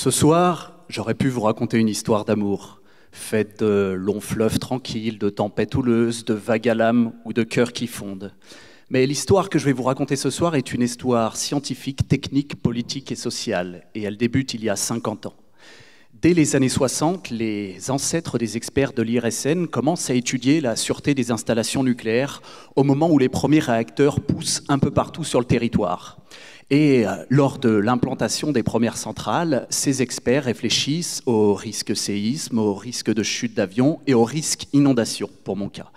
Ce soir, j'aurais pu vous raconter une histoire d'amour, faite de longs fleuves tranquilles, de tempêtes houleuses, de vagues à l'âme ou de cœurs qui fondent. Mais l'histoire que je vais vous raconter ce soir est une histoire scientifique, technique, politique et sociale, et elle débute il y a 50 ans. Dès les années 60, les ancêtres des experts de l'IRSN commencent à étudier la sûreté des installations nucléaires au moment où les premiers réacteurs poussent un peu partout sur le territoire. Et lors de l'implantation des premières centrales, ces experts réfléchissent au risque séisme, au risque de chute d'avion et au risque inondation, pour mon cas.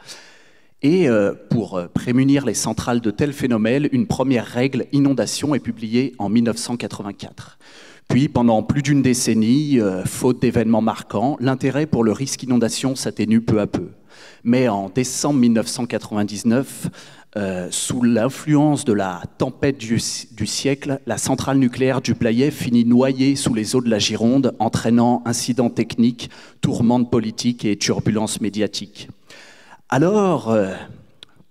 Et pour prémunir les centrales de tels phénomènes, une première règle inondation est publiée en 1984. Puis, pendant plus d'une décennie, faute d'événements marquants, l'intérêt pour le risque inondation s'atténue peu à peu. Mais en décembre 1999, sous l'influence de la tempête du siècle, la centrale nucléaire du Blayais finit noyée sous les eaux de la Gironde, entraînant incidents techniques, tourmentes politiques et turbulences médiatiques. Alors,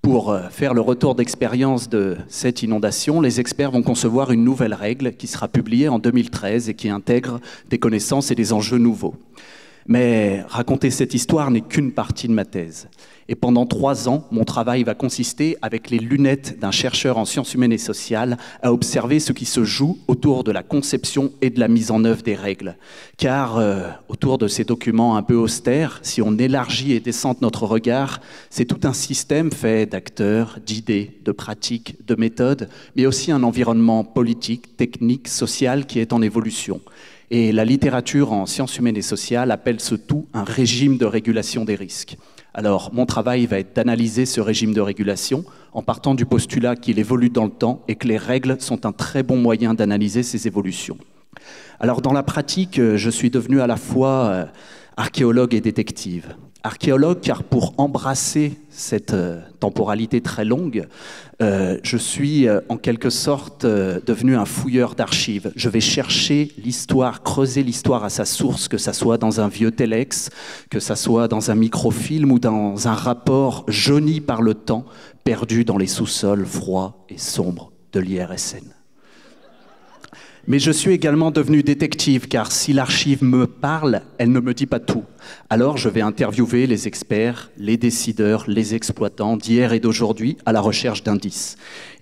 pour faire le retour d'expérience de cette inondation, les experts vont concevoir une nouvelle règle qui sera publiée en 2013 et qui intègre des connaissances et des enjeux nouveaux. Mais raconter cette histoire n'est qu'une partie de ma thèse. Et pendant 3 ans, mon travail va consister, avec les lunettes d'un chercheur en sciences humaines et sociales, à observer ce qui se joue autour de la conception et de la mise en œuvre des règles. Car autour de ces documents un peu austères, si on élargit et descend notre regard, c'est tout un système fait d'acteurs, d'idées, de pratiques, de méthodes, mais aussi un environnement politique, technique, social qui est en évolution. Et la littérature en sciences humaines et sociales appelle ce tout un régime de régulation des risques. Alors, mon travail va être d'analyser ce régime de régulation en partant du postulat qu'il évolue dans le temps et que les règles sont un très bon moyen d'analyser ces évolutions. Alors, dans la pratique, je suis devenu à la fois archéologue et détective. Archéologue, car pour embrasser cette temporalité très longue, je suis en quelque sorte devenu un fouilleur d'archives. Je vais chercher l'histoire, creuser l'histoire à sa source, que ça soit dans un vieux téléx, que ça soit dans un microfilm ou dans un rapport jauni par le temps, perdu dans les sous-sols froids et sombres de l'IRSN. Mais je suis également devenu détective, car si l'archive me parle, elle ne me dit pas tout. Alors je vais interviewer les experts, les décideurs, les exploitants d'hier et d'aujourd'hui à la recherche d'indices.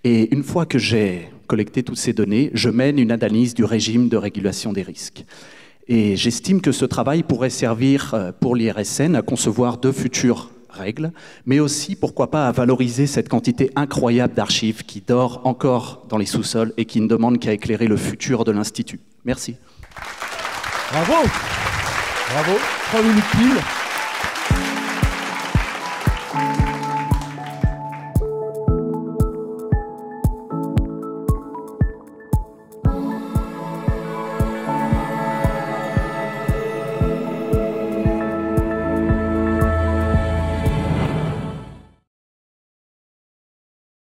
Et une fois que j'ai collecté toutes ces données, je mène une analyse du régime de régulation des risques. Et j'estime que ce travail pourrait servir pour l'IRSN à concevoir de futures règles, mais aussi, pourquoi pas, à valoriser cette quantité incroyable d'archives qui dort encore dans les sous-sols et qui ne demande qu'à éclairer le futur de l'Institut. Merci. Bravo. Bravo. 3 minutes pile.